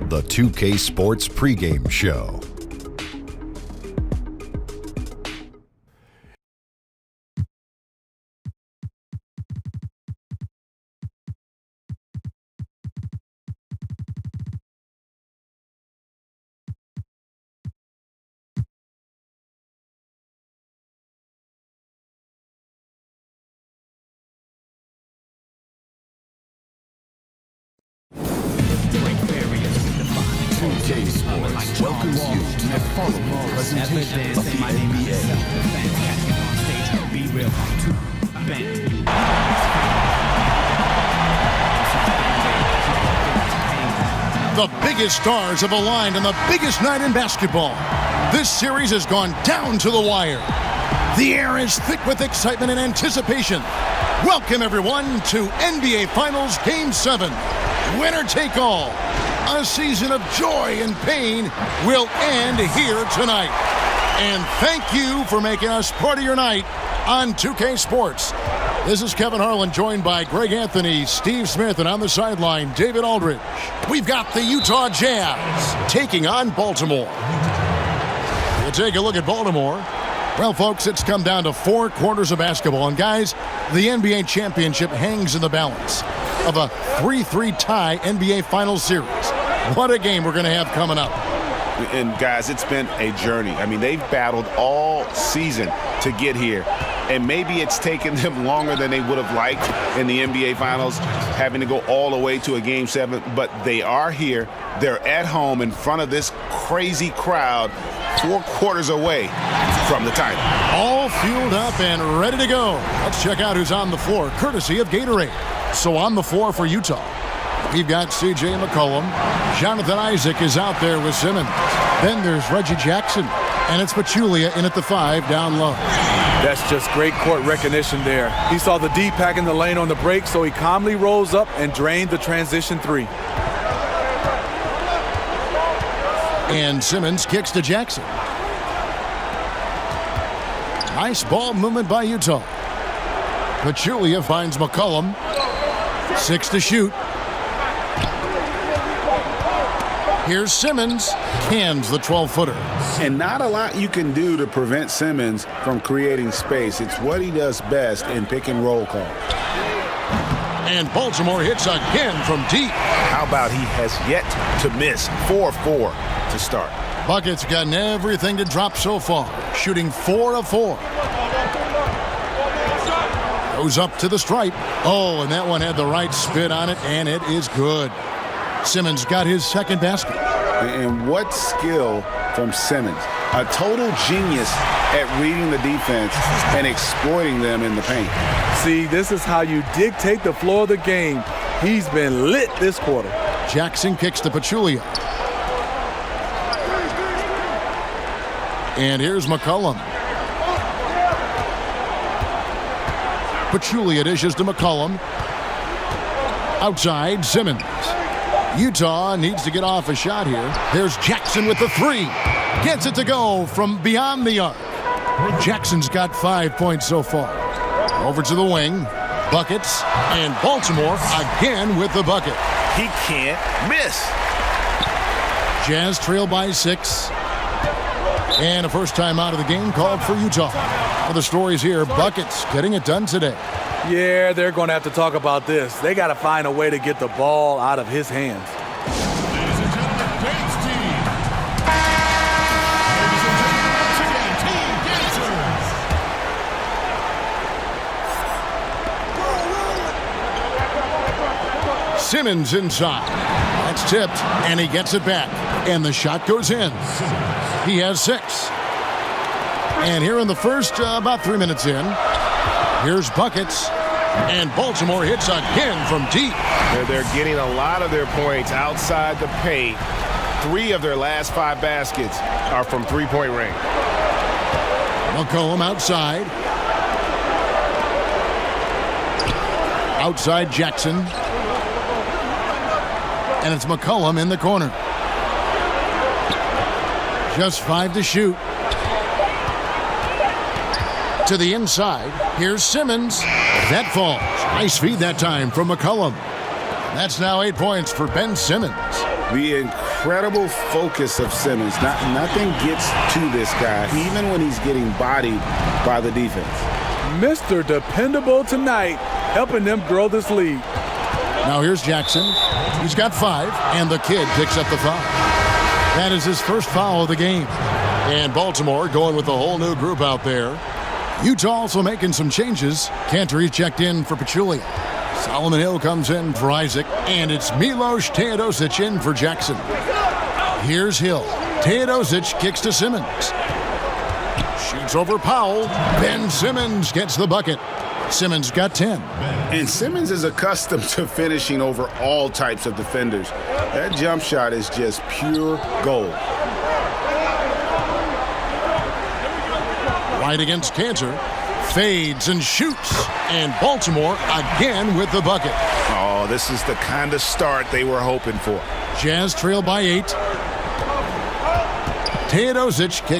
The 2K Sports pregame show. Sports welcomes you to the following presentation of the NBA. The biggest stars have aligned on the biggest night in basketball. This series has gone down to the wire. The air is thick with excitement and anticipation. Welcome, everyone, to NBA Finals Game 7. Winner take all. A season of joy and pain will end here tonight. And thank you for making us part of your night on 2K Sports. This is Kevin Harlan, joined by Greg Anthony, Steve Smith, and on the sideline, David Aldridge. We've got the Utah Jazz taking on Baltimore. We'll take a look at Baltimore. Well, folks, it's come down to 4 quarters of basketball. And, guys, the NBA championship hangs in the balance of a 3-3 tie NBA Finals series. What a game we're going to have coming up. And, guys, it's been a journey. I mean, they've battled all season to get here. And maybe it's taken them longer than they would have liked in the NBA Finals, having to go all the way to a Game 7. But they are here. They're at home in front of this crazy crowd, 4 quarters away from the title. All fueled up and ready to go. Let's check out who's on the floor, courtesy of Gatorade. So on the floor for Utah, we've got C.J. McCollum, Jonathan Isaac is out there with Simmons. Then there's Reggie Jackson. And it's Pachulia in at the 5 down low. That's just great court recognition there. He saw the D pack in the lane on the break, so he calmly rolls up and drained the transition 3. And Simmons kicks to Jackson. Nice ball movement by Utah. Pachulia finds McCollum. 6 to shoot. Here's Simmons. Cans the 12-footer. And not a lot you can do to prevent Simmons from creating space. It's what he does best in pick and roll calls. And Baltimore hits again from deep. How about he has yet to miss 4-4 to start? Bucket's gotten everything to drop so far, shooting 4 of 4. Goes up to the stripe. Oh, and that one had the right spin on it, and it is good. Simmons got his second basket. And what skill from Simmons. A total genius at reading the defense and exploiting them in the paint. See, this is how you dictate the flow of the game. He's been lit this quarter. Jackson kicks to Pachulia. And here's McCollum. Pachulia dishes to McCollum. Outside, Simmons. Utah needs to get off a shot here. There's Jackson with the 3. Gets it to go from beyond the arc. Jackson's got 5 points so far. Over to the wing. Buckets. And Baltimore again with the bucket. He can't miss. Jazz trail by 6. And a first time out of the game called for Utah. Well, the stories here, Buckets getting it done today. Yeah, they're going to have to talk about this. They got to find a way to get the ball out of his hands. Ladies and gentlemen, Gates team. Ladies and gentlemen, once again, Team Gators. Simmons inside. That's tipped, and he gets it back. And the shot goes in. He has 6. And here in the first, about 3 minutes in, here's Buckets. And Baltimore hits again from deep. They're getting a lot of their points outside the paint. 3 of their last 5 baskets are from three-point range. McCollum outside. Outside Jackson. And it's McCollum in the corner. Just 5 to shoot. To the inside. Here's Simmons. That falls. Nice feed that time from McCollum. That's now 8 points for Ben Simmons. The incredible focus of Simmons. Nothing gets to this guy, even when he's getting bodied by the defense. Mr. Dependable tonight, helping them grow this lead. Now here's Jackson. He's got 5, and the kid picks up the foul. That is his first foul of the game. And Baltimore going with a whole new group out there. Utah also making some changes. Cantor checked in for Pachulia. Solomon Hill comes in for Isaac. And it's Milos Teodosic in for Jackson. Here's Hill. Teodosic kicks to Simmons. Shoots over Powell. Ben Simmons gets the bucket. Simmons got 10. And Simmons is accustomed to finishing over all types of defenders. That jump shot is just pure gold. Right against Cantor. Fades and shoots. And Baltimore again with the bucket. Oh, this is the kind of start they were hoping for. Jazz trail by 8. Teodosic kick.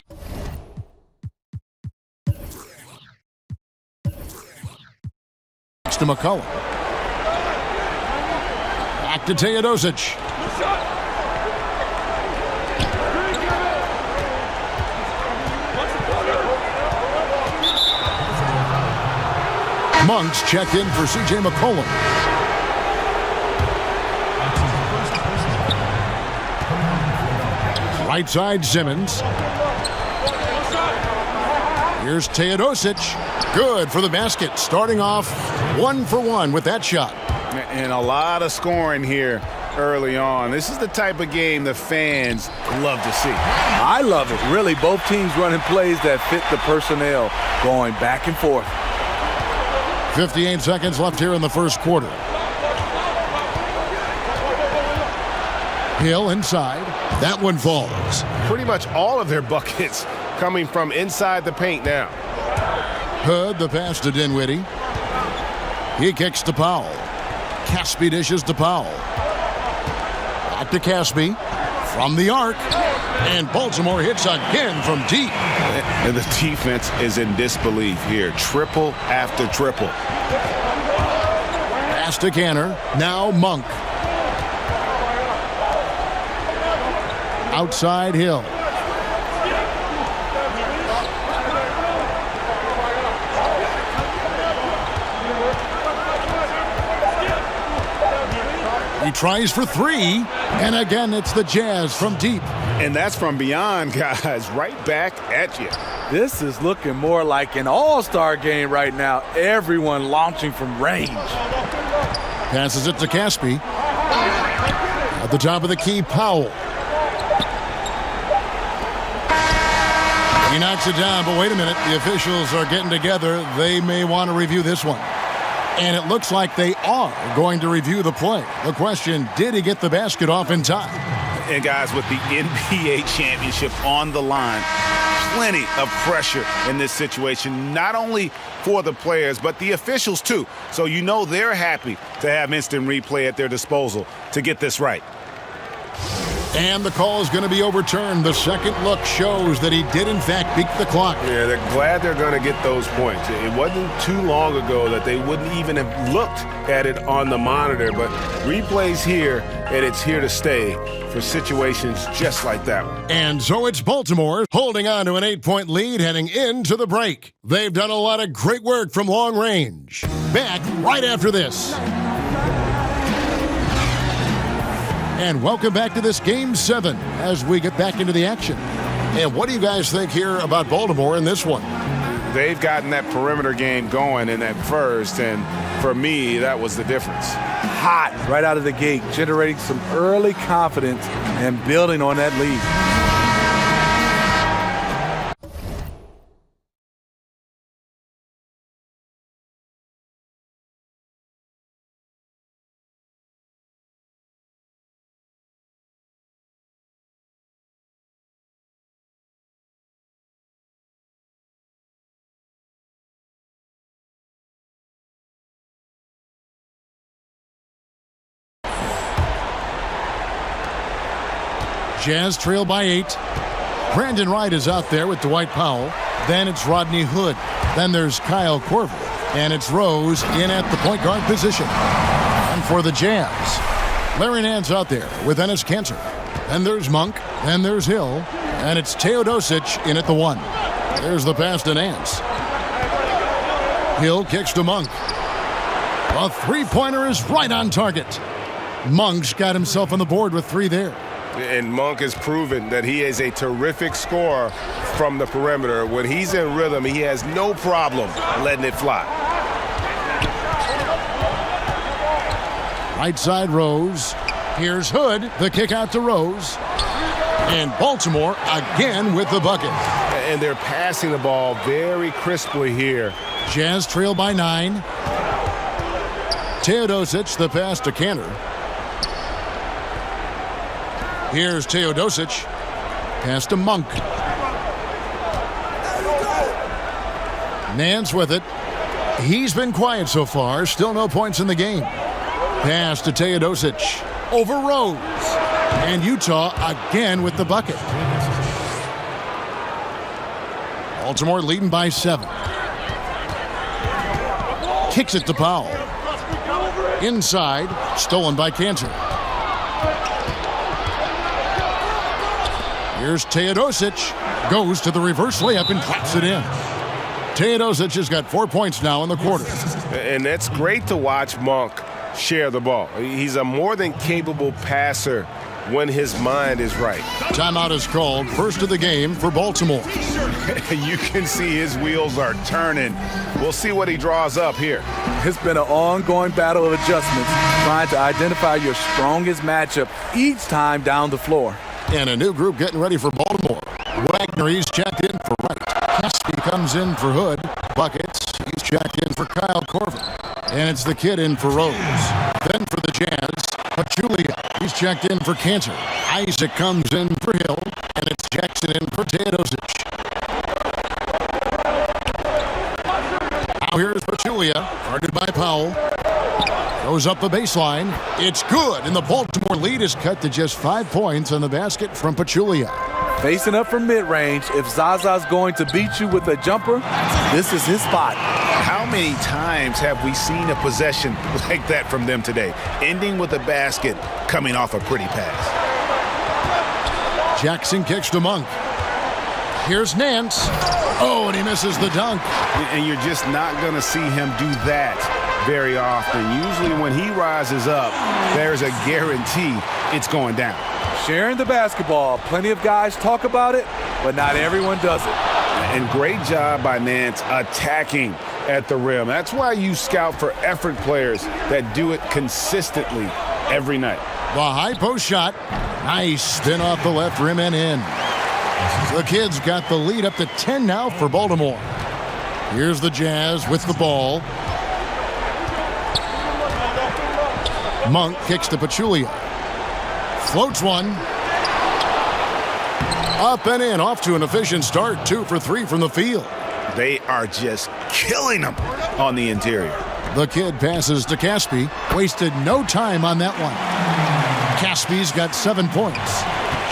To McCollum. Back to Teodosic. Monks checked in for C.J. McCollum. Right side, Simmons. Here's Teodosic. Good for the basket. Starting off 1 for 1 with that shot. And a lot of scoring here early on. This is the type of game the fans love to see. I love it. Really, both teams running plays that fit the personnel, going back and forth. 58 seconds left here in the first quarter. Hill inside. That one falls. Pretty much all of their buckets coming from inside the paint now. Hood, the pass to Dinwiddie. He kicks to Powell. Caspi dishes to Powell. Back to Caspi. From the arc. And Baltimore hits again from deep. And the defense is in disbelief here. Triple after triple. Pass to Canner. Now Monk. Outside Hill. He tries for three, and again it's the Jazz from deep. And that's from beyond, guys, right back at you. This is looking more like an all-star game right now. Everyone launching from range. Passes it to Caspi. At the top of the key, Powell. He knocks it down, but wait a minute. The officials are getting together. They may want to review this one. And it looks like they are going to review the play. The question, did he get the basket off in time? And guys, with the NBA championship on the line, plenty of pressure in this situation, not only for the players, but the officials too. So you know they're happy to have instant replay at their disposal to get this right. And the call is going to be overturned. The second look shows that he did, in fact, beat the clock. Yeah, they're glad they're going to get those points. It wasn't too long ago that they wouldn't even have looked at it on the monitor, but replay's here, and it's here to stay for situations just like that one. And so it's Baltimore holding on to an 8-point lead heading into the break. They've done a lot of great work from long range. Back right after this. And welcome back to this Game 7 as we get back into the action. And what do you guys think here about Baltimore in this one? They've gotten that perimeter game going in that first, and for me, that was the difference. Hot right out of the gate, generating some early confidence and building on that lead. Jazz trail by 8. Brandon Wright is out there with Dwight Powell. Then it's Rodney Hood. Then there's Kyle Korver. And it's Rose in at the point guard position. And for the Jazz, Larry Nance out there with Enes Kanter. Then there's Monk. Then there's Hill. And it's Teodosic in at the 1. There's the pass to Nance. Hill kicks to Monk. A three-pointer is right on target. Monk's got himself on the board with 3 there. And Monk has proven that he is a terrific scorer from the perimeter. When he's in rhythm, he has no problem letting it fly. Right side Rose. Here's Hood. The kick out to Rose. And Baltimore again with the bucket. And they're passing the ball very crisply here. Jazz trail by 9. Teodosic, the pass to Cantor. Here's Teodosic. Pass to Monk. Nance with it. He's been quiet so far. Still no points in the game. Pass to Teodosic. Over Rose. And Utah again with the bucket. Baltimore leading by 7. Kicks it to Powell. Inside. Stolen by Cantor. Here's Teodosic. Goes to the reverse layup and claps it in. Teodosic has got 4 points now in the quarter. And it's great to watch Monk share the ball. He's a more than capable passer when his mind is right. Timeout is called. First of the game for Baltimore. You can see his wheels are turning. We'll see what he draws up here. It's been an ongoing battle of adjustments, trying to identify your strongest matchup each time down the floor. And a new group getting ready for Baltimore. Wagner, he's checked in for Wright. Caspi comes in for Hood. Buckets, he's checked in for Kyle Korver. And it's the kid in for Rose. Then for the Jazz, Pachulia. He's He's checked in for Cantor. Isaac comes in for Hill, and it's Jackson in for Teodosic. Now here's Pachulia, guarded by Powell. Goes up the baseline. It's good, and the Baltimore lead is cut to just 5 points on the basket from Pachulia. Facing up from mid-range, if Zaza's going to beat you with a jumper, this is his spot. How many times have we seen a possession like that from them today? Ending with a basket, coming off a pretty pass. Jackson kicks to Monk. Here's Nance. Oh, and he misses the dunk. And you're just not going to see him do that very often. Usually when he rises up, there's a guarantee it's going down. Sharing the basketball. Plenty of guys talk about it, but not everyone does it. And great job by Nance attacking at the rim. That's why you scout for effort players that do it consistently every night. The high post shot. Nice spin off the left rim and in. The Kids got the lead up to 10 now for Baltimore. Here's the Jazz with the ball. Monk kicks to Pachulia. Floats one. Up and in, off to an efficient start. 2 for 3 from the field. They are just killing them on the interior. The Kid passes to Caspi. Wasted no time on that one. Caspi's got 7 points.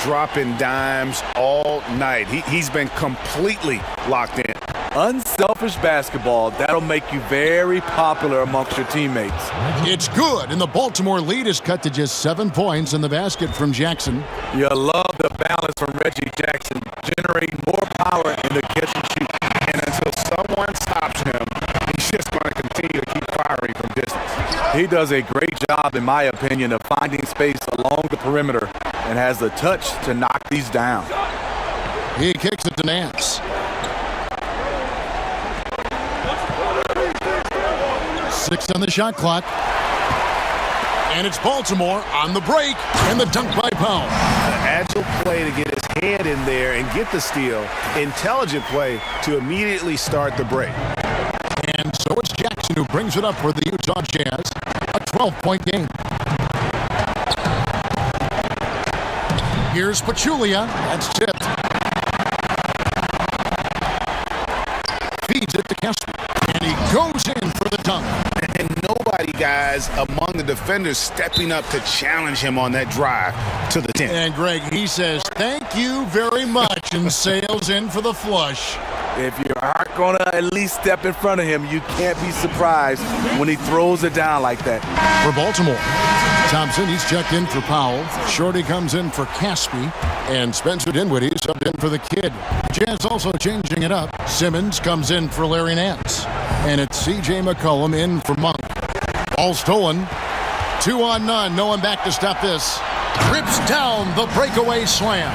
Dropping dimes all night. He's been completely locked in. Unselfish basketball. That'll make you very popular amongst your teammates. It's good, and the Baltimore lead is cut to just 7 points in the basket from Jackson. You love the balance from Reggie Jackson, generating more power in the catch and shoot. And until someone stops him, he's just going to continue to keep firing from distance. He does a great job, in my opinion, of finding space along the perimeter and has the touch to knock these down. He kicks it to Nance. 6 on the shot clock. And it's Baltimore on the break, and the dunk by Powell. An agile play to get his hand in there and get the steal. Intelligent play to immediately start the break. And so it's Jackson who brings it up for the Utah Jazz. A 12-point game. Here's Pachulia. That's tipped. Feeds it to Kessler. And he goes in for the dunk. And nobody, guys, among the defenders stepping up to challenge him on that drive to the 10. And Greg, he says, thank you very much, and sails in for the flush. If you aren't going to at least step in front of him, you can't be surprised when he throws it down like that. For Baltimore, Thompson, he's checked in for Powell. Shorty comes in for Caspi. And Spencer Dinwiddie subbed in for the Kid. Jazz also changing it up. Simmons comes in for Larry Nance. And it's C.J. McCollum in for Monk. All stolen. 2 on none. No one back to stop this. Rips down the breakaway slam.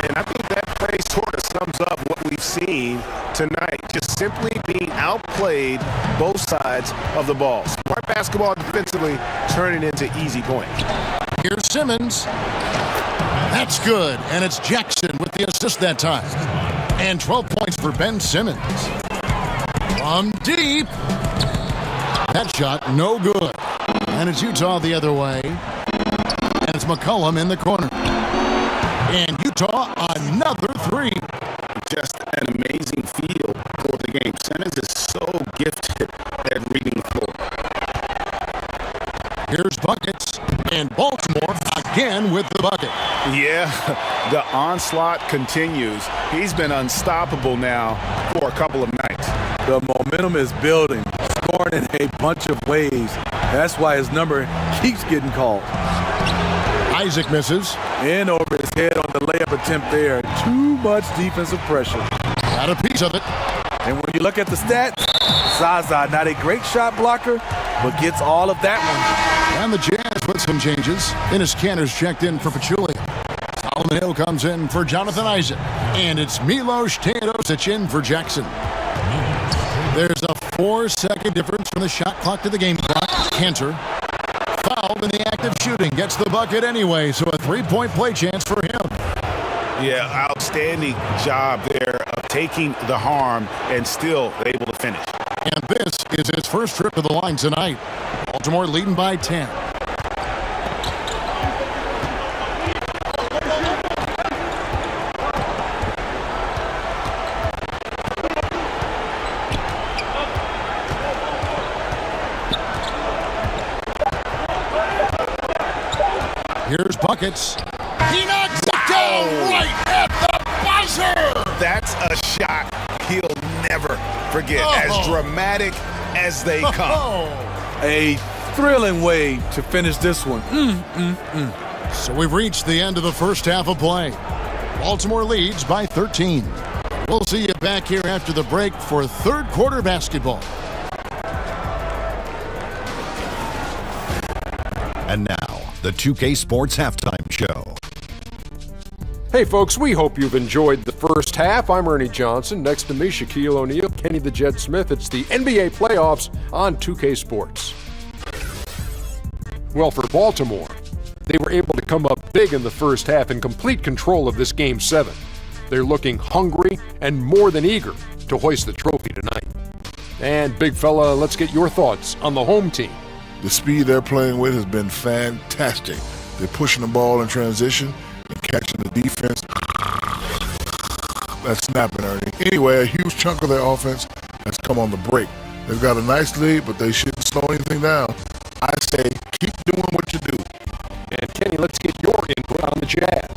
And I think that play sort of sums up what we've seen tonight. Just simply being outplayed both sides of the ball. Smart basketball defensively turning into easy points. Here's Simmons. That's good. And it's Jackson with the assist that time. And 12 points for Ben Simmons. From deep. That shot, no good. And it's Utah the other way. And it's McCollum in the corner. And Utah, another 3. Just an amazing feel for the game. Simmons is so gifted at reading the floor. Here's buckets. And Baltimore again with the bucket. Yeah, the onslaught continues. He's been unstoppable now for a couple of nights. The momentum is building, scoring in a bunch of ways. That's why his number keeps getting called. Isaac misses. In over his head on the layup attempt there. Too much defensive pressure. Got a piece of it. And when you look at the stats, Zaza, not a great shot blocker, but gets all of that one. And the Jazz with some changes. Enes Kanter's checked in for Pachulia. Solomon Hill comes in for Jonathan Isaac. And it's Milos Teodosic in for Jackson. There's a 4-second difference from the shot clock to the game clock. Kanter, fouled in the act of shooting, gets the bucket anyway, so a 3-point play chance for him. Yeah, outstanding job there of taking the harm and still able to finish. And this is his first trip to the line tonight. Baltimore leading by 10. Here's Buckets. He knocks it down right at the buzzer. That's a shot he'll never forget, as dramatic as they come. A thrilling way to finish this one. So we've reached the end of the first half of play. Baltimore leads by 13. We'll see you back here after the break for third quarter basketball. And now, the 2K Sports Halftime Show. Hey folks, we hope you've enjoyed the first half. I'm Ernie Johnson. Next to me, Shaquille O'Neal, Kenny the Jet Smith. It's the NBA playoffs on 2K Sports. Well, for Baltimore, they were able to come up big in the first half in complete control of this Game 7. They're looking hungry and more than eager to hoist the trophy tonight. And big fella, let's get your thoughts on the home team. The speed they're playing with has been fantastic. They're pushing the ball in transition and catching the defense. That's snapping, Ernie. Anyway, a huge chunk of their offense has come on the break. They've got a nice lead, but they shouldn't slow anything down. I say keep doing what you do. And Kenny, let's get your input on the Jazz.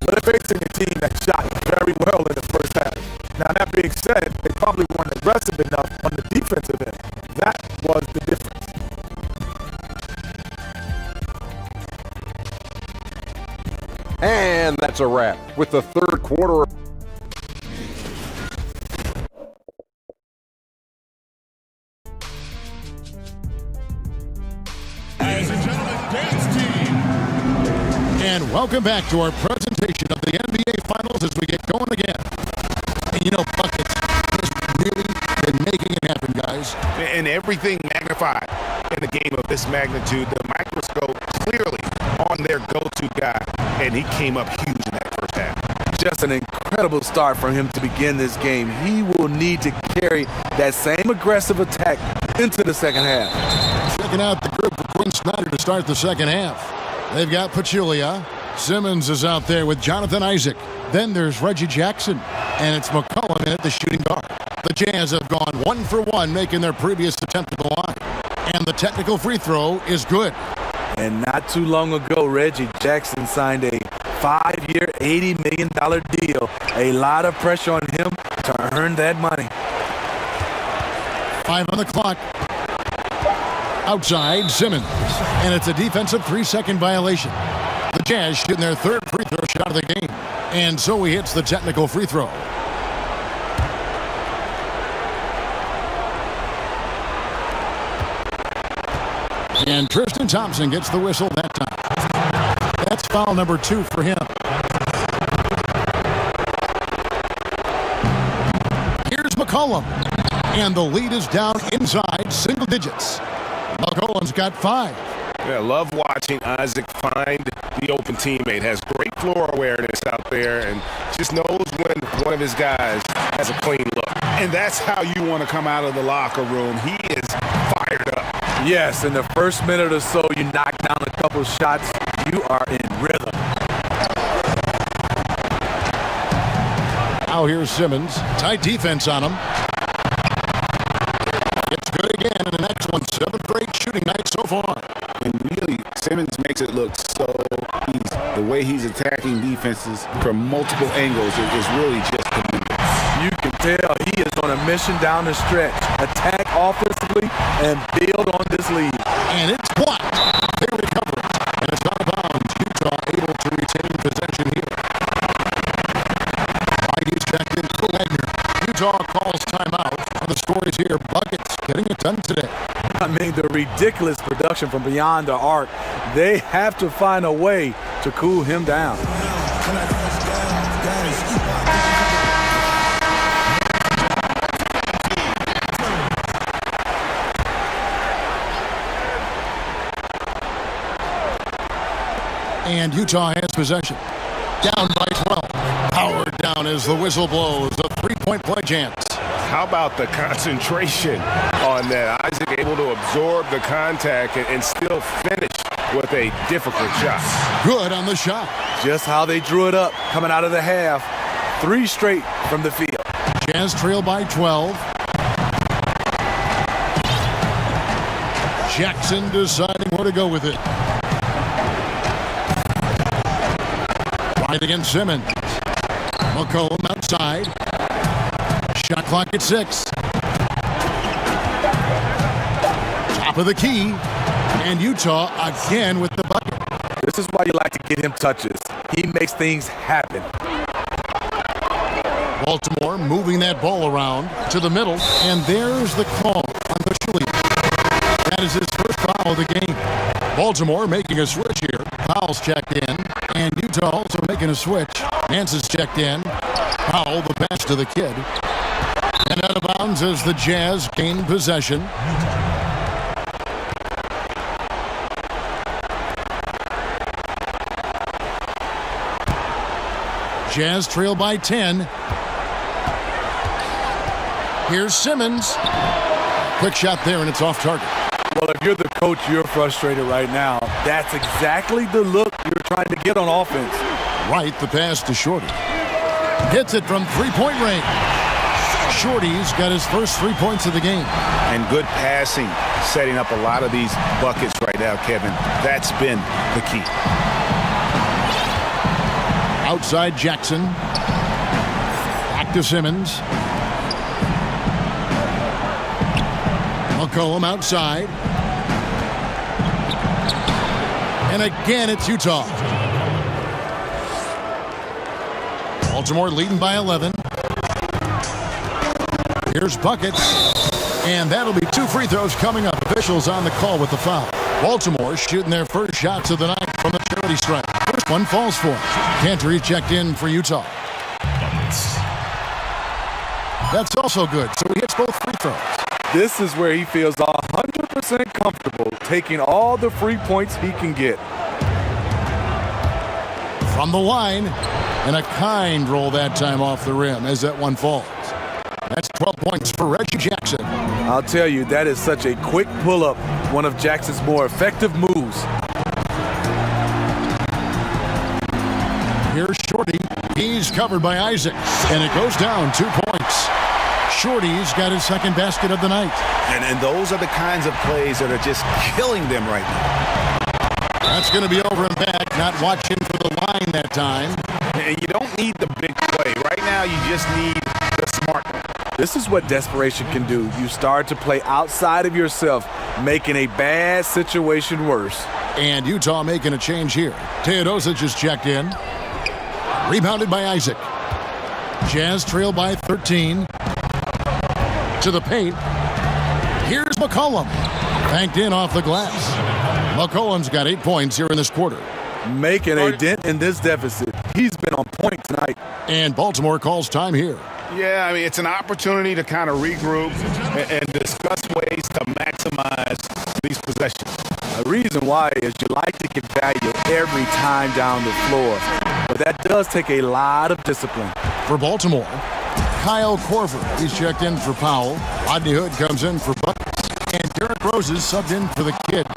Well, they're facing a team that shot very well in the first half. Now, that being said, they probably weren't aggressive enough on the defensive end. That was the difference. And that's a wrap with the third quarter. Ladies and gentlemen, dance team. And welcome back to our presentation of the NBA Finals as we get going again. And you know, Buckets has really been making it happen, guys. And everything magnified in a game of this magnitude. The microscope clearly on their go-to guy, and he came up huge in that first half. Just an incredible start from him to begin this game. He will need to carry that same aggressive attack into the second half. Checking out the group for Quinn Snyder to start the second half. They've got Pachulia. Simmons is out there with Jonathan Isaac. Then there's Reggie Jackson. And it's McCollum in at the shooting guard. The Jazz have gone 1 for 1, making their previous attempt at the line. And the technical free throw is good. And not too long ago, Reggie Jackson signed a 5-year, $80 million deal. A lot of pressure on him to earn that money. 5 on the clock. Outside, Simmons. And it's a defensive 3-second violation. The Jazz shooting their third free throw shot of the game. And so he hits the technical free throw. And Tristan Thompson gets the whistle that time. That's foul number 2 for him. Here's McCollum. And the lead is down inside single digits. McCollum's got 5. Yeah, love watching Isaac find the open teammate. Has great floor awareness out there and just knows when one of his guys has a clean look. And that's how you want to come out of the locker room. He is fired up. Yes, in the first minute or so, you knock down a couple shots, you are in rhythm. Now here's Simmons. Tight defense on him. It's good again in the next one. 7th grade shooting night so far. And really, Simmons makes it look so easy. The way he's attacking defenses from multiple angles is really just tremendous. You can tell he is on a mission down the stretch. Attack offensively and build on this lead. And it's blocked. They recover it. And it's out of bounds. Utah able to retain possession here. ID's checked in for Wagner. Utah calls timeout. And the score is here. Buckets getting it done today. I mean, the ridiculous production from beyond the arc. They have to find a way to cool him down. And Utah has possession. Down by 12. Powered down as the whistle blows. A 3-point play chance. How about the concentration on that? Isaac able to absorb the contact and still finish with a difficult shot. Good on the shot. Just how they drew it up coming out of the half. 3 straight from the field. Jazz trail by 12. Jackson deciding where to go with it. Right against Simmons. McCollum outside. Shot clock at 6. Top of the key. And Utah again with the bucket. This is why you like to get him touches. He makes things happen. Baltimore moving that ball around to the middle. And there's the call on Bushleek. That is his first foul of the game. Baltimore making a switch here. Powell's checked in. And Utah also making a switch. Nance is checked in. Powell, the pass to the kid. And out of bounds as the Jazz gain possession. Jazz trail by 10. Here's Simmons. Quick shot there, and it's off target. Well, if you're the coach, you're frustrated right now. That's exactly the look you're trying to get on offense. Right, the pass to Shorty. Hits it from three-point range. Shorty's got his first 3 points of the game. And good passing, setting up a lot of these buckets right now, Kevin. That's been the key. Outside Jackson. Back to Simmons. McCollum outside. And again, it's Utah. Baltimore leading by 11. Here's buckets. And that'll be 2 free throws coming up. Officials on the call with the foul. Baltimore shooting their first shots of the night from the charity stripe. First one falls for him. Cantor checked in for Utah. That's also good, so he hits both free throws. This is where he feels 100% comfortable taking all the free points he can get. From the line, and a kind roll that time off the rim as that one falls. That's 12 points for Reggie Jackson. I'll tell you, that is such a quick pull-up, one of Jackson's more effective moves. Here's Shorty. He's covered by Isaac, and it goes down 2 points. Shorty's got his second basket of the night. And those are the kinds of plays that are just killing them right now. That's going to be over and back, not watching for the line that time. And you don't need the big play. Right now, you just need the smart one. This is what desperation can do. You start to play outside of yourself, making a bad situation worse. And Utah making a change here. Teodosic is checked in. Rebounded by Isaac. Jazz trail by 13. To the paint. Here's McCollum. Banked in off the glass. McCollum's got 8 points here in this quarter. Making a dent in this deficit. He's been on point tonight. And Baltimore calls time here. Yeah, I mean, it's an opportunity to kind of regroup and discuss ways to maximize these possessions. The reason why is you like to get value every time down the floor. But that does take a lot of discipline. For Baltimore, Kyle Korver. He's checked in for Powell. Rodney Hood comes in for buckets. And Derrick Rose is subbed in for the kid.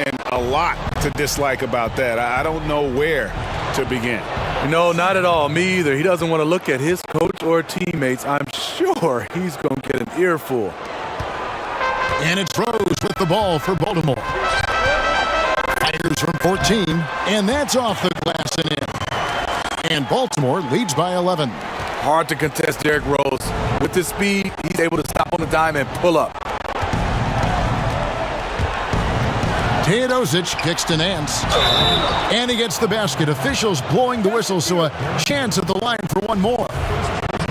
And a lot to dislike about that. I don't know where to begin. No, not at all. Me either. He doesn't want to look at his coach or teammates. I'm sure he's going to get an earful. And it's Rose with the ball for Baltimore. Fires from 14, and that's off the glass and in. And Baltimore leads by 11. Hard to contest Derrick Rose. With his speed, he's able to stop on the dime and pull up. Teodosic kicks to Nance. And he gets the basket. Officials blowing the whistle, so a chance at the line for one more.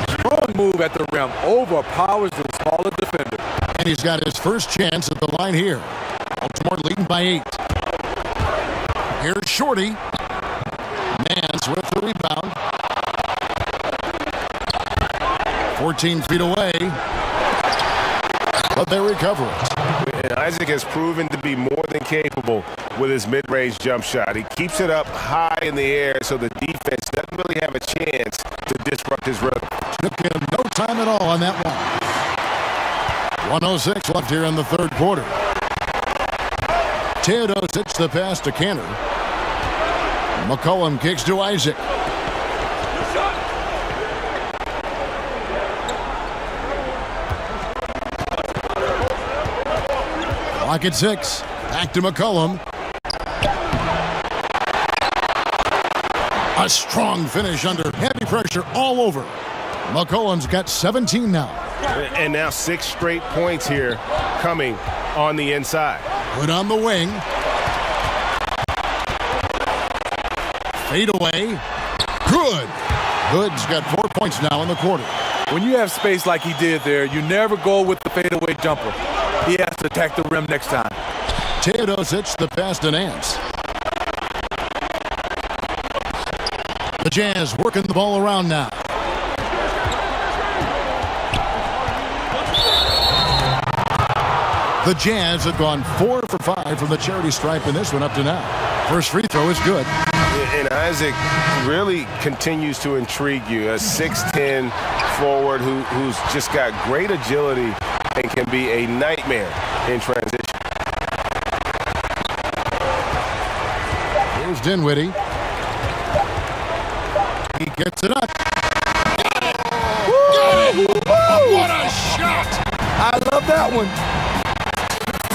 Strong move at the rim. Overpowers the smaller defender. And he's got his first chance at the line here. Baltimore leading by 8. Here's Shorty. Nance with the rebound. 14 feet away. But they recover it. And Isaac has proven to be more than capable with his mid-range jump shot. He keeps it up high in the air so the defense doesn't really have a chance to disrupt his rhythm. Took him no time at all on that one. 1:06 left here in the third quarter. Teodosic the pass to Cantor. McCollum kicks to Isaac. Clock at 6. Back to McCollum. A strong finish under heavy pressure all over. McCollum's got 17 now. And now 6 straight points here coming on the inside. Put on the wing. Fade away. Good. Hood's got 4 points now in the quarter. When you have space like he did there, you never go with the fadeaway jumper. He has to attack the rim next time. Teodosic, the pass to Nance. The Jazz working the ball around now. The Jazz have gone 4 for 5 from the charity stripe in this one up to now. First free throw is good. And Isaac really continues to intrigue you. A 6'10 forward who's just got great agility and can be a nightmare in transition. Here's Dinwiddie. He gets it up. What a shot! I love that one.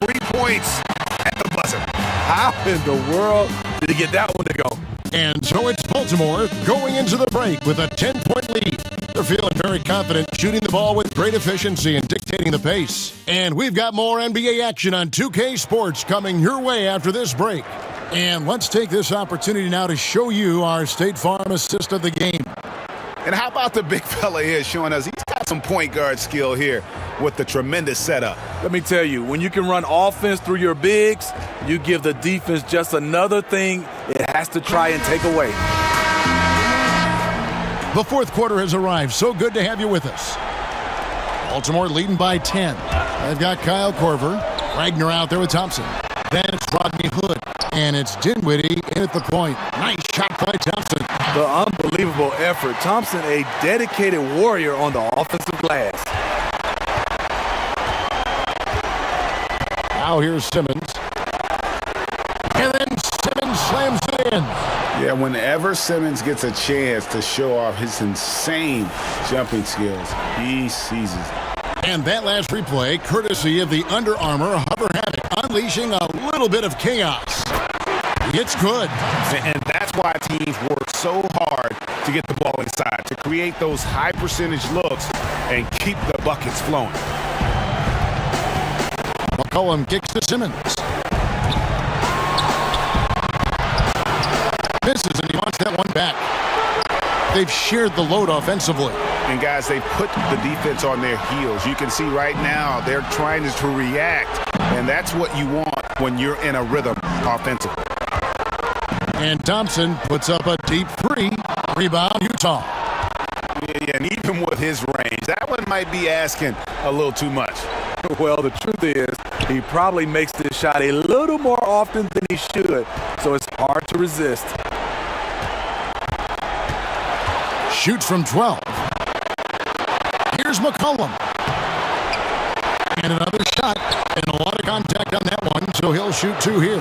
3 points at the buzzer. How in the world did he get that one to go? And so it's Baltimore going into the break with a 10-point lead. They're feeling very confident, shooting the ball with great efficiency and dictating the pace. And we've got more NBA action on 2K Sports coming your way after this break. And let's take this opportunity now to show you our State Farm assist of the game. And how about the big fella here showing us he's got some point guard skill here with the tremendous setup. Let me tell you, when you can run offense through your bigs, you give the defense just another thing it has to try and take away. The fourth quarter has arrived. So good to have you with us. Baltimore leading by 10. They've got Kyle Korver. Wagner out there with Thompson. Then it's Rodney Hood. And it's Dinwiddie in at the point. Nice shot by Thompson. The unbelievable effort. Thompson, a dedicated warrior on the offensive glass. Now here's Simmons. And then Simmons slams it in. Yeah, whenever Simmons gets a chance to show off his insane jumping skills, he seizes it. And that last replay, courtesy of the Under Armour Hover Havoc, unleashing a little bit of chaos. It's good. And that's why teams work so hard to get the ball inside, to create those high percentage looks and keep the buckets flowing. McCollum kicks to Simmons. Misses, and he wants that one back. They've shared the load offensively. And guys, they put the defense on their heels. You can see right now they're trying to react, and that's what you want when you're in a rhythm offensively. And Thompson puts up a deep three. Rebound, Utah. Yeah, and even with his range, that one might be asking a little too much. Well, the truth is, he probably makes this shot a little more often than he should, so it's hard to resist. Shoots from 12. Here's McCollum. And another shot, and a lot of contact on that one, so he'll shoot 2 here.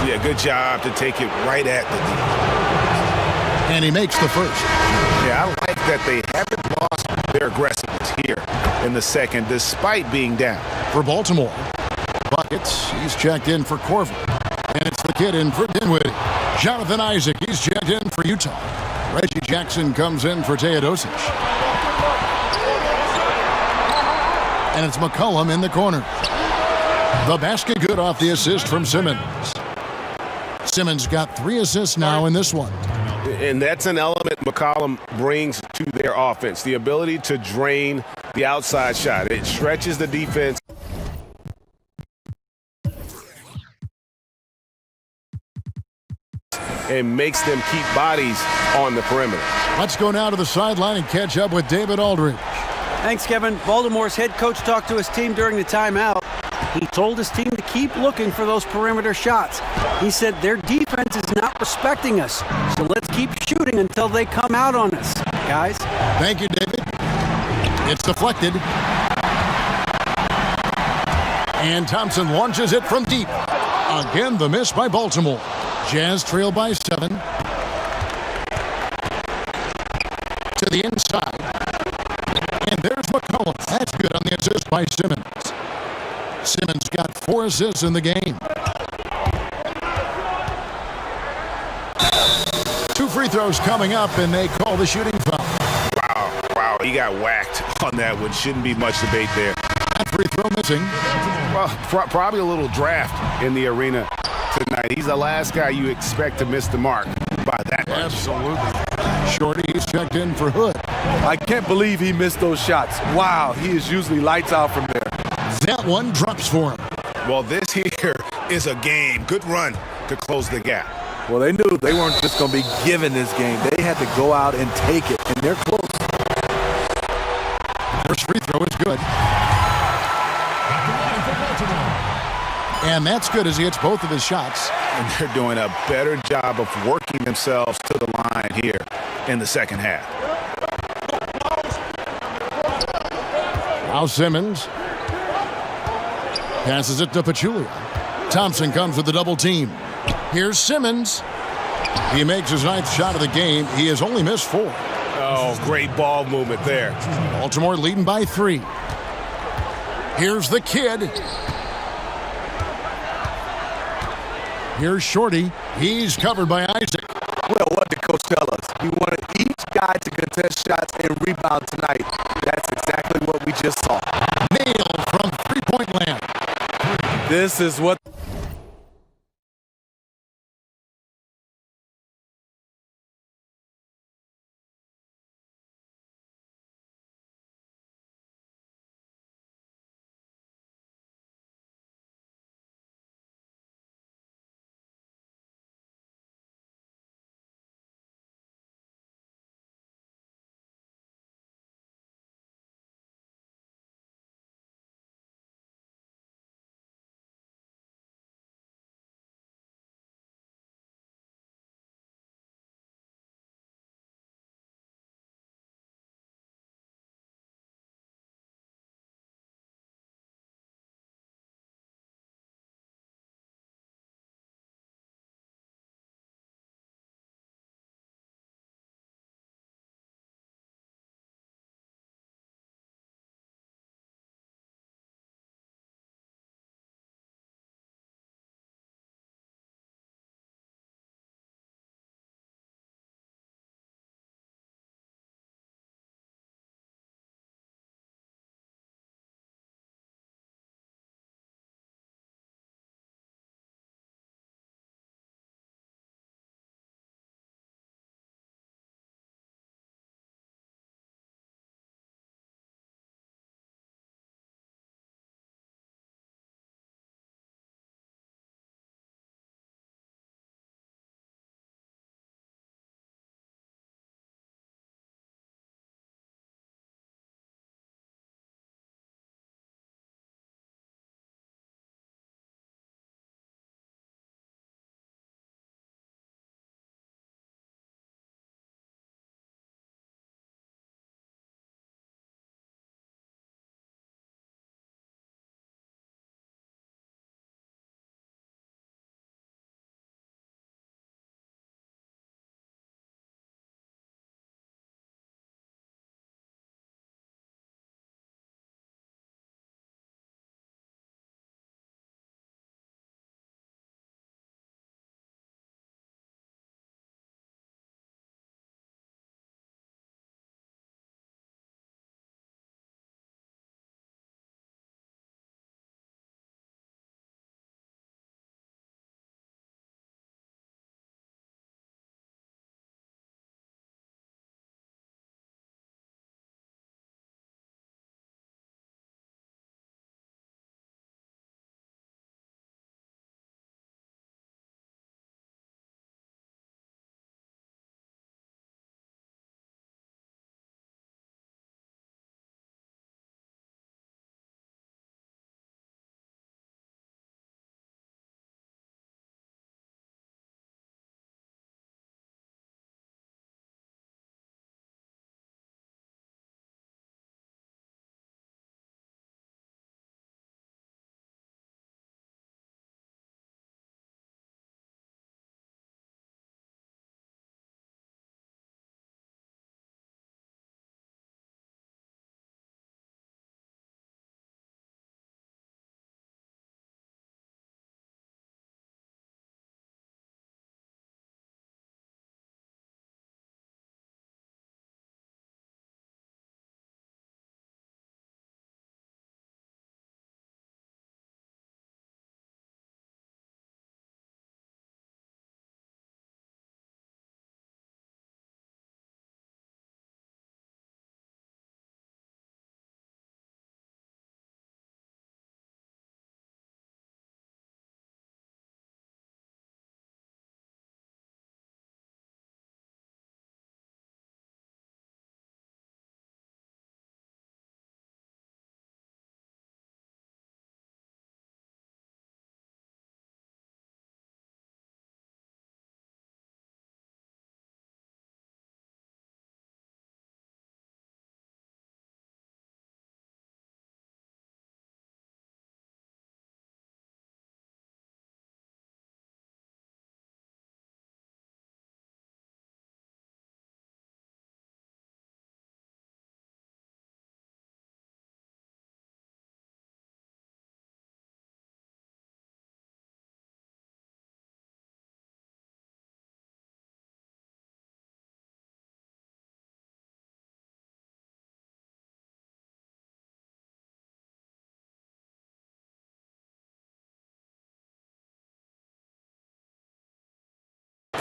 Yeah, good job to take it right at the D. And he makes the first. Yeah, I like that they haven't lost their aggressiveness here in the second, despite being down. For Baltimore, buckets, he's checked in for Korver. And it's the kid in for Dinwiddie. Jonathan Isaac, he's checked in for Utah. Reggie Jackson comes in for Teodosic. And it's McCollum in the corner. The basket good off the assist from Simmons. Simmons got 3 assists now in this one. And that's an element McCollum brings to their offense, the ability to drain the outside shot. It stretches the defense. And makes them keep bodies on the perimeter. Let's go now to the sideline and catch up with David Aldridge. Thanks, Kevin. Baltimore's head coach talked to his team during the timeout. He told his team to keep looking for those perimeter shots. He said their defense is not respecting us, so let's keep shooting until they come out on us, guys. Thank you, David. It's deflected. And Thompson launches it from deep. Again, the miss by Baltimore. Jazz trail by 7. To the inside. And there's McCollum. That's good on the assist by Simmons. Simmons got 4 assists in the game. 2 free throws coming up, and they call the shooting foul. Wow, he got whacked on that one. Shouldn't be much debate there. That free throw missing. Well, probably a little draft in the arena tonight. He's the last guy you expect to miss the mark by that much. Absolutely. Shorty, he's checked in for Hood. I can't believe he missed those shots. Wow, he is usually lights out from there. That one drops for him. Well, this here is a game. Good run to close the gap. Well, they knew they weren't just going to be given this game. They had to go out and take it, and they're close. First free throw is good. And that's good as he hits both of his shots. And they're doing a better job of working themselves to the line here in the second half. Now Simmons passes it to Pachulia. Thompson comes with the double team. Here's Simmons. He makes his 9th shot of the game. He has only missed 4. Oh, great ball movement there. Baltimore leading by 3. Here's the kid. Here's Shorty. He's covered by Isaac. Well, what did Coach tell us? He wanted each guy to contest shots and rebound tonight. That's exactly what we just saw. Nailed from three-point land. This is what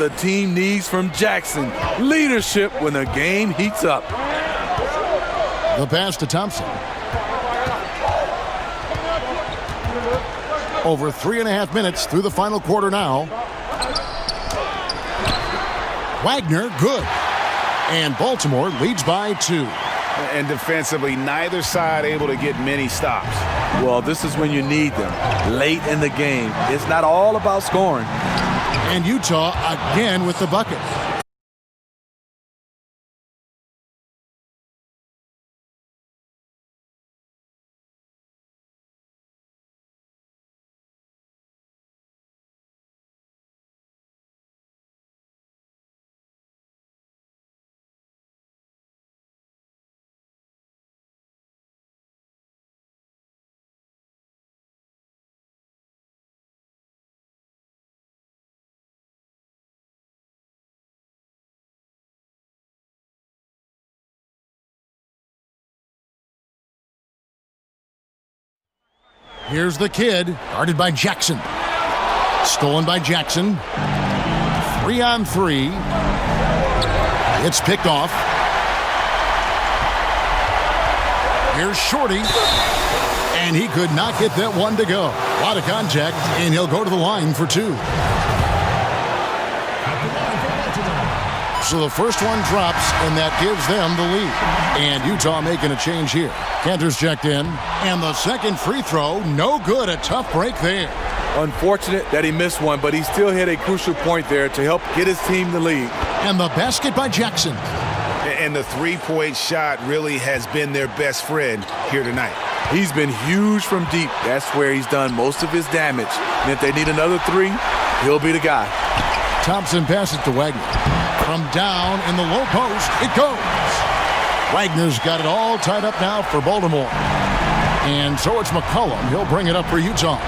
the team needs from Jackson. Leadership when the game heats up. The pass to Thompson. Over 3.5 minutes through the final quarter now. Wagner, good. And Baltimore leads by 2. And defensively, neither side able to get many stops. Well, this is when you need them, late in the game. It's not all about scoring. And Utah again with the bucket. Here's the kid, guarded by Jackson. Stolen by Jackson. 3-on-3. It's picked off. Here's Shorty. And he could not get that one to go. A lot of contact, and he'll go to the line for 2. So the first one drops, and that gives them the lead. And Utah making a change here. Cantor's checked in, and the second free throw, no good. A tough break there. Unfortunate that he missed one, but he still hit a crucial point there to help get his team the lead. And the basket by Jackson. And the three-point shot really has been their best friend here tonight. He's been huge from deep. That's where he's done most of his damage. And if they need another 3, he'll be the guy. Thompson passes to Wagner. From down in the low post, it goes. Wagner's got it all tied up now for Baltimore. And so it's McCollum. He'll bring it up for Utah.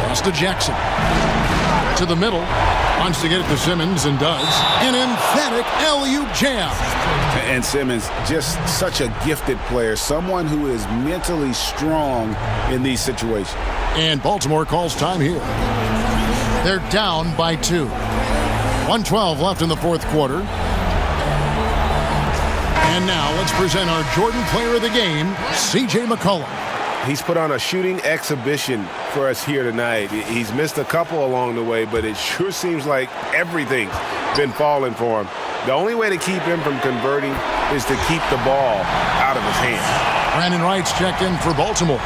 Pass to Jackson. To the middle. Wants to get it to Simmons and does. An emphatic alley-oop jam. And Simmons, just such a gifted player. Someone who is mentally strong in these situations. And Baltimore calls time here. They're down by 2. 1:12 left in the fourth quarter. And now let's present our Jordan Player of the Game, C.J. McCollum. He's put on a shooting exhibition for us here tonight. He's missed a couple along the way, but it sure seems like everything's been falling for him. The only way to keep him from converting is to keep the ball out of his hands. Brandon Wright's checked in for Baltimore.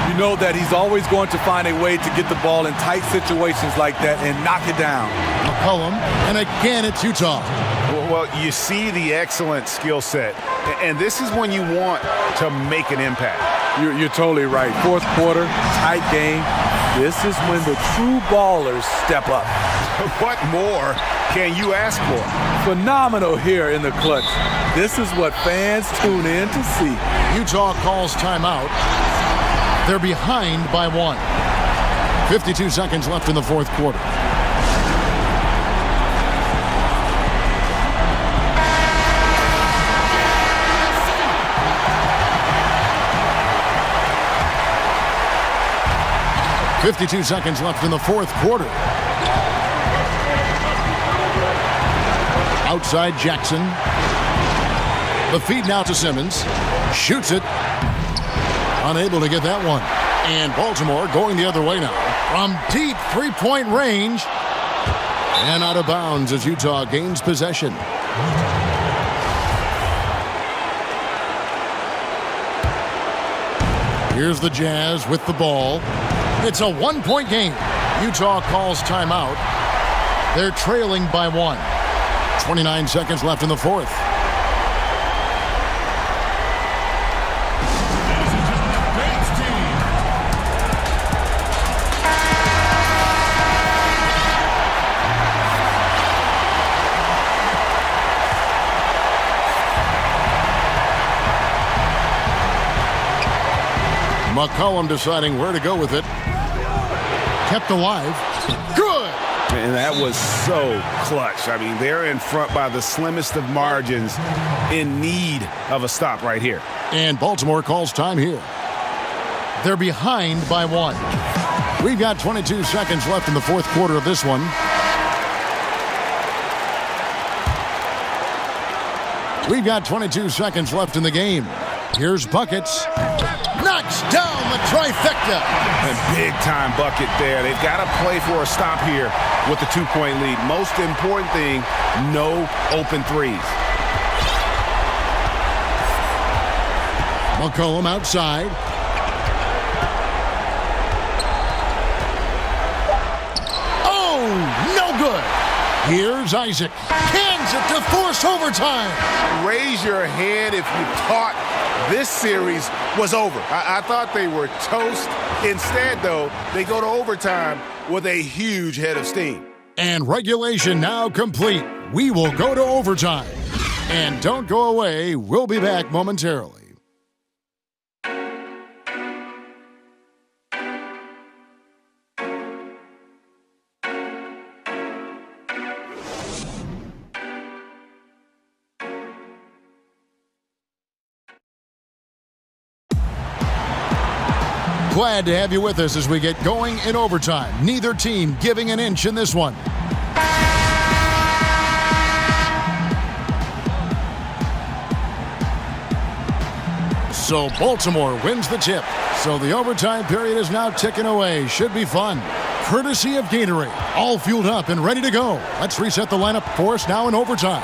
You know that he's always going to find a way to get the ball in tight situations like that and knock it down. McCollum, and again it's Utah. Well, you see the excellent skill set, and this is when you want to make an impact. You're totally right. Fourth quarter, tight game. This is when the true ballers step up. What more can you ask for? Phenomenal here in the clutch. This is what fans tune in to see. Utah calls timeout. They're behind by 1. 52 seconds left in the fourth quarter. .52 seconds left in the fourth quarter. Outside Jackson. The feed now to Simmons. Shoots it. Unable to get that one. And Baltimore going the other way now. From deep three-point range. And out of bounds as Utah gains possession. Here's the Jazz with the ball. It's a one-point game. Utah calls timeout. They're trailing by 1. 29 seconds left in the fourth. McCollum deciding where to go with it. Kept alive. Good! And that was so clutch. I mean, they're in front by the slimmest of margins, in need of a stop right here. And Baltimore calls time here. They're behind by 1. We've got 22 seconds left in the fourth quarter of this one. We've got 22 seconds left in the game. Here's Buckets. Knocks down the trifecta. A big-time bucket there. They've got to play for a stop here with the 2-point lead. Most important thing, no open threes. McCollum outside. Oh, no good. Here's Isaac. Cans it to force overtime. Raise your hand if you thought this series was over. I thought they were toast. Instead, though, they go to overtime with a huge head of steam. And regulation now complete. We will go to overtime. And don't go away. We'll be back momentarily. Glad to have you with us as we get going in overtime. Neither team giving an inch in this one. So Baltimore wins the tip. So the overtime period is now ticking away. Should be fun. Courtesy of Gatorade. All fueled up and ready to go. Let's reset the lineup for us now in overtime.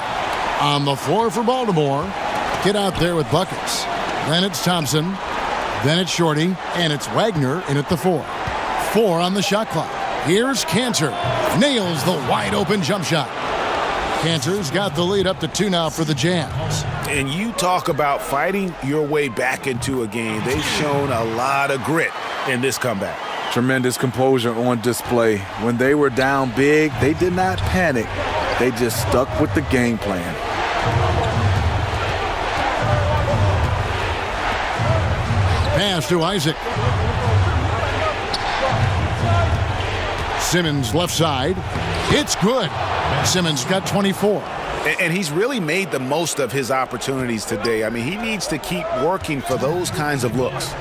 On the floor for Baltimore, get out there with Buckets. Then it's Thompson. Then it's Shorty, and it's Wagner in at the 4. 4 on the shot clock. Here's Cantor. Nails the wide-open jump shot. Cantor's got the lead up to 2 now for the Jazz. And you talk about fighting your way back into a game. They've shown a lot of grit in this comeback. Tremendous composure on display. When they were down big, they did not panic. They just stuck with the game plan. Pass to Isaac. Simmons left side. It's good. Simmons got 24. And he's really made the most of his opportunities today. I mean, he needs to keep working for those kinds of looks.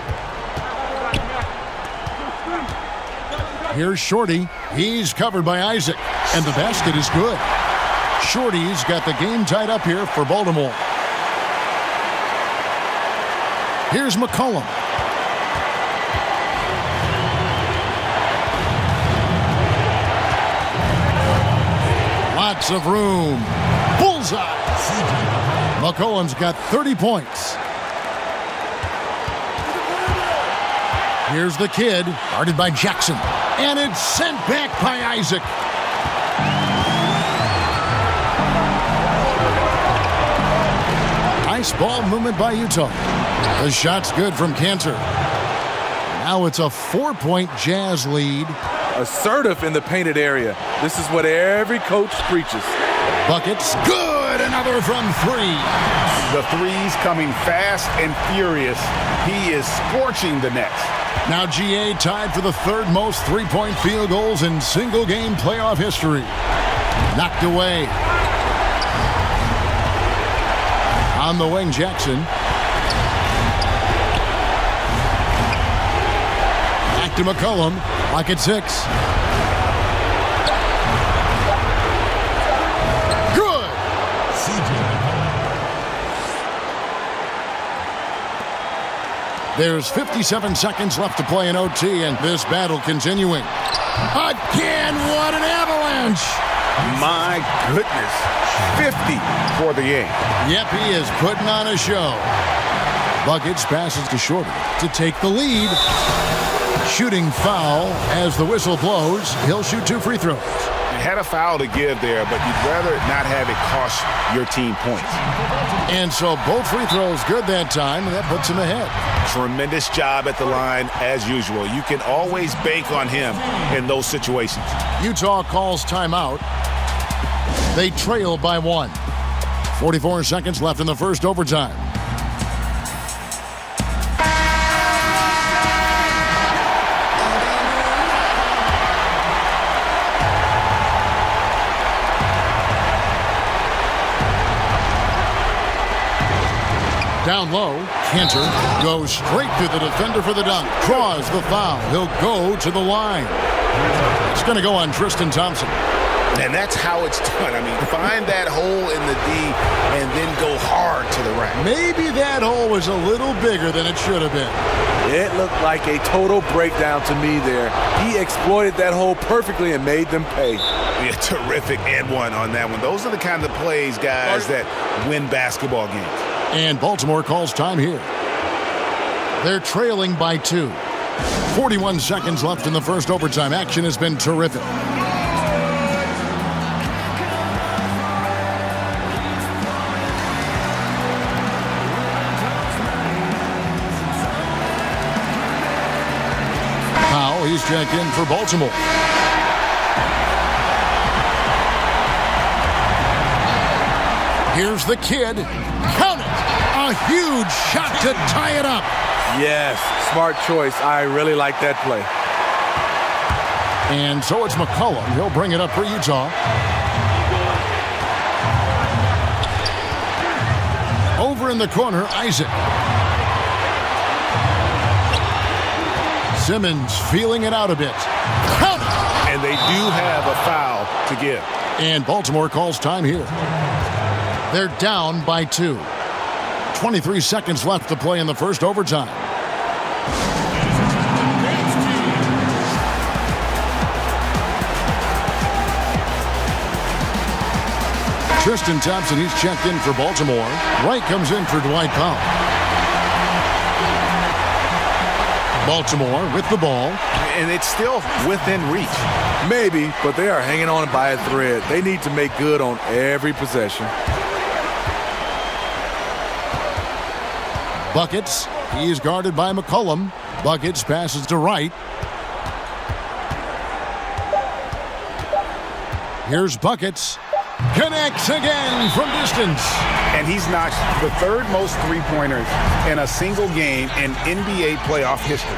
Here's Shorty. He's covered by Isaac. And the basket is good. Shorty's got the game tied up here for Baltimore. Here's McCollum. Lots of room. Bullseye. McCollum's got 30 points. Here's the kid, guarded by Jackson. And it's sent back by Isaac. Nice ball movement by Utah. The shot's good from Cantor. Now it's a 4-point Jazz lead. Assertive in the painted area. This is what every coach preaches. Buckets. Good. Another from 3. The threes coming fast and furious. He is scorching the nets. Now GA tied for the third most three-point field goals in single-game playoff history. Knocked away. On the wing, Jackson. Back to McCollum. Lock at 6. Good. There's 57 seconds left to play in OT, and this battle continuing. Again, what an avalanche! My goodness. 50 for the game. Yep, he is putting on a show. Buckets passes to Shorty to take the lead. Shooting foul as the whistle blows. He'll shoot 2 free throws. You had a foul to give there, but you'd rather not have it cost your team points. And so both free throws good that time, and that puts him ahead. Tremendous job at the line as usual. You can always bank on him in those situations. Utah calls timeout. They trail by 1. 44 seconds left in the first overtime. Down low, Cantor goes straight through the defender for the dunk. Draws the foul. He'll go to the line. It's going to go on Tristan Thompson. And that's how it's done. I mean, find that hole in the D and then go hard to the rack. Maybe that hole was a little bigger than it should have been. It looked like a total breakdown to me there. He exploited that hole perfectly and made them pay. Yeah, terrific and one on that one. Those are the kind of plays, guys, that win basketball games. And Baltimore calls time here. They're trailing by 2. 41 seconds left in the first overtime. Action has been terrific. Powell, he's checked in for Baltimore. Here's the kid. Count it! A huge shot to tie it up. Yes, smart choice. I really like that play. And so it's McCollum. He'll bring it up for Utah. Over in the corner, Isaac. Simmons feeling it out a bit. Count it! And they do have a foul to give. And Baltimore calls time here. They're down by 2. 23 seconds left to play in the first overtime. Tristan Thompson, he's checked in for Baltimore. Wright comes in for Dwight Powell. Baltimore with the ball. And it's still within reach. Maybe, but they are hanging on by a thread. They need to make good on every possession. Buckets. He is guarded by McCollum. Buckets passes to Wright. Here's Buckets. Connects again from distance. And he's notched the third most three-pointers in a single game in NBA playoff history.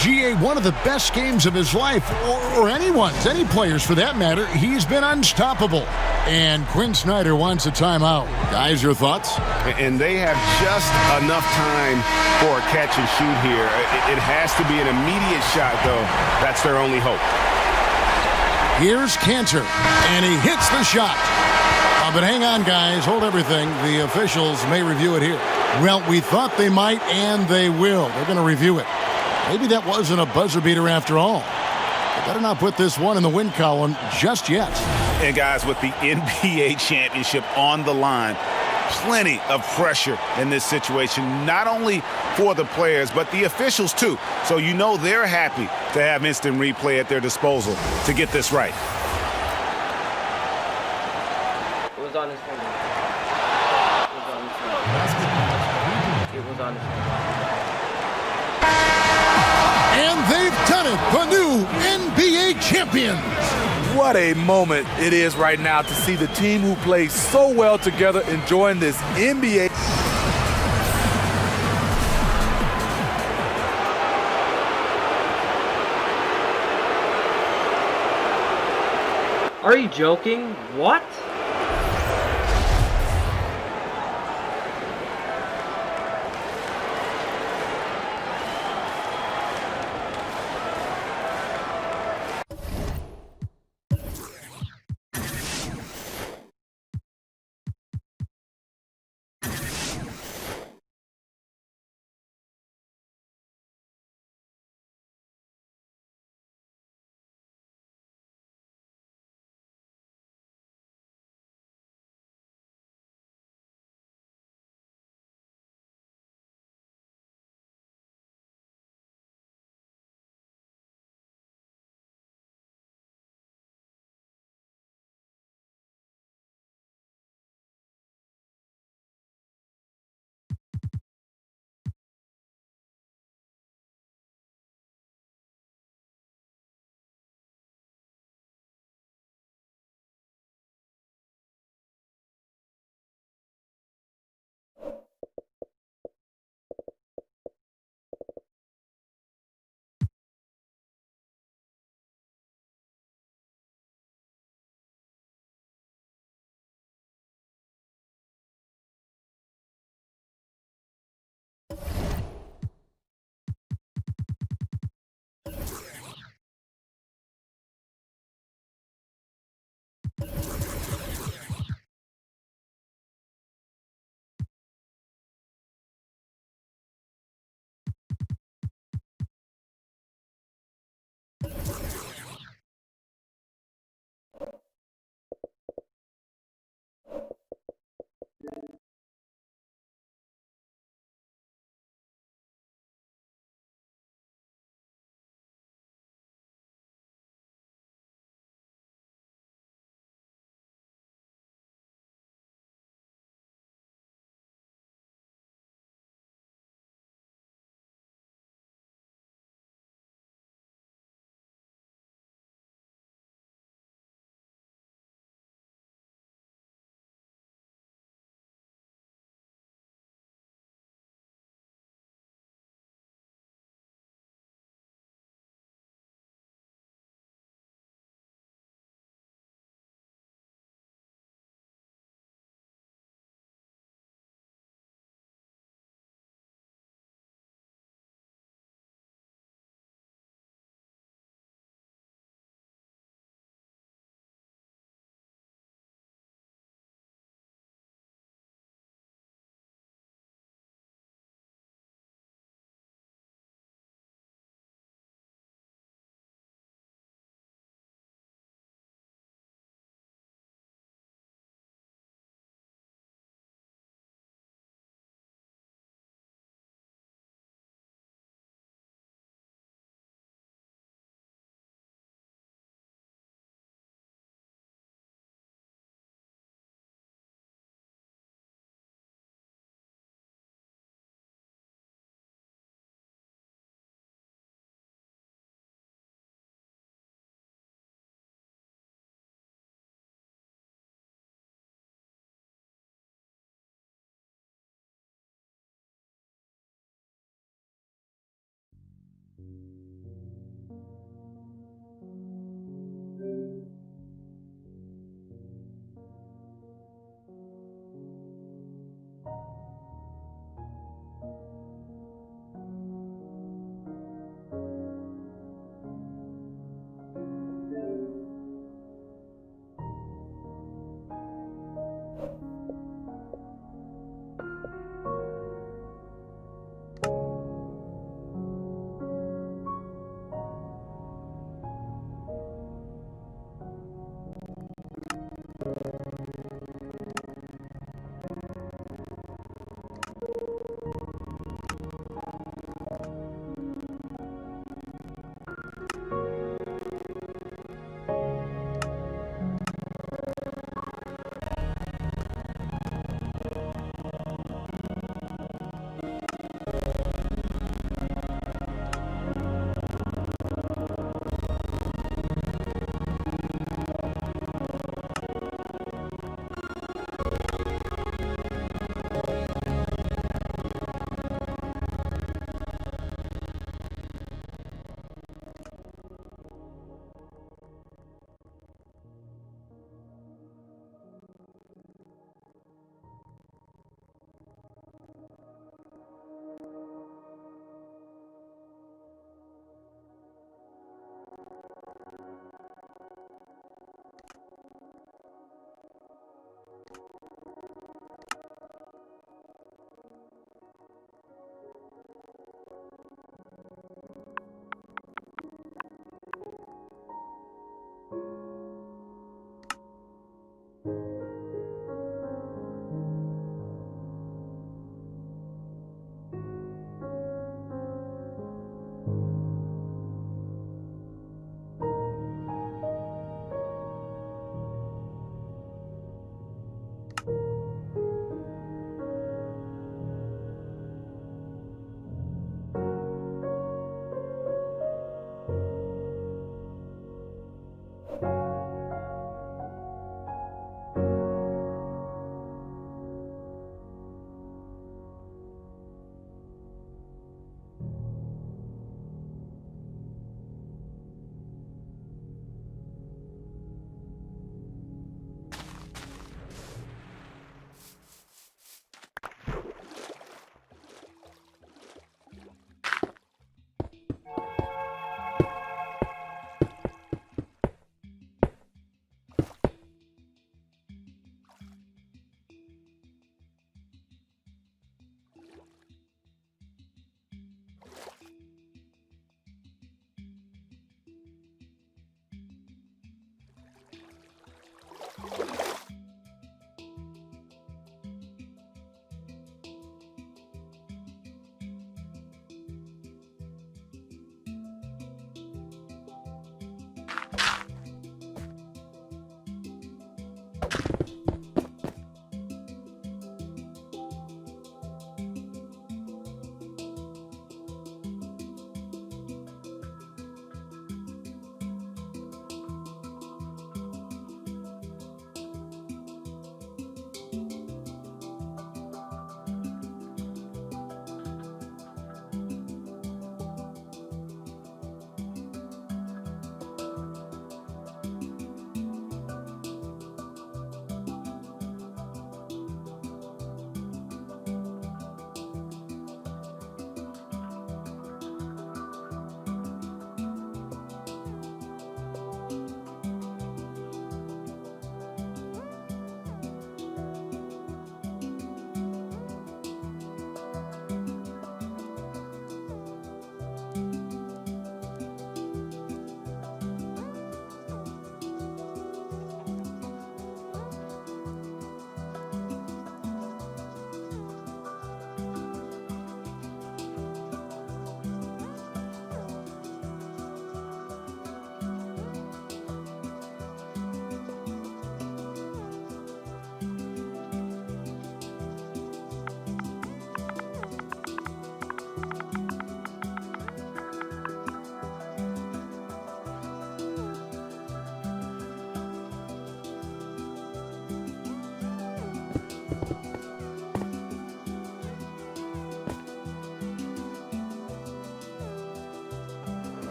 GA, one of the best games of his life, or anyone's, any players for that matter. He's been unstoppable. And Quinn Snyder wants a timeout. Guys, your thoughts? And they have just enough time for a catch and shoot here. It has to be an immediate shot, though. That's their only hope. Here's Cantor, and he hits the shot. But hang on, guys. Hold everything. The officials may review it here. Well, we thought they might, and they will. They're going to review it. Maybe that wasn't a buzzer beater after all. They better not put this one in the win column just yet. And, guys, with the NBA championship on the line, plenty of pressure in this situation, not only for the players, but the officials, too. So you know they're happy to have instant replay at their disposal to get this right. It was on his finger. It was on his finger. And they've done it, the new NBA champions. What a moment it is right now to see the team who plays so well together enjoying this NBA. Are you joking? What?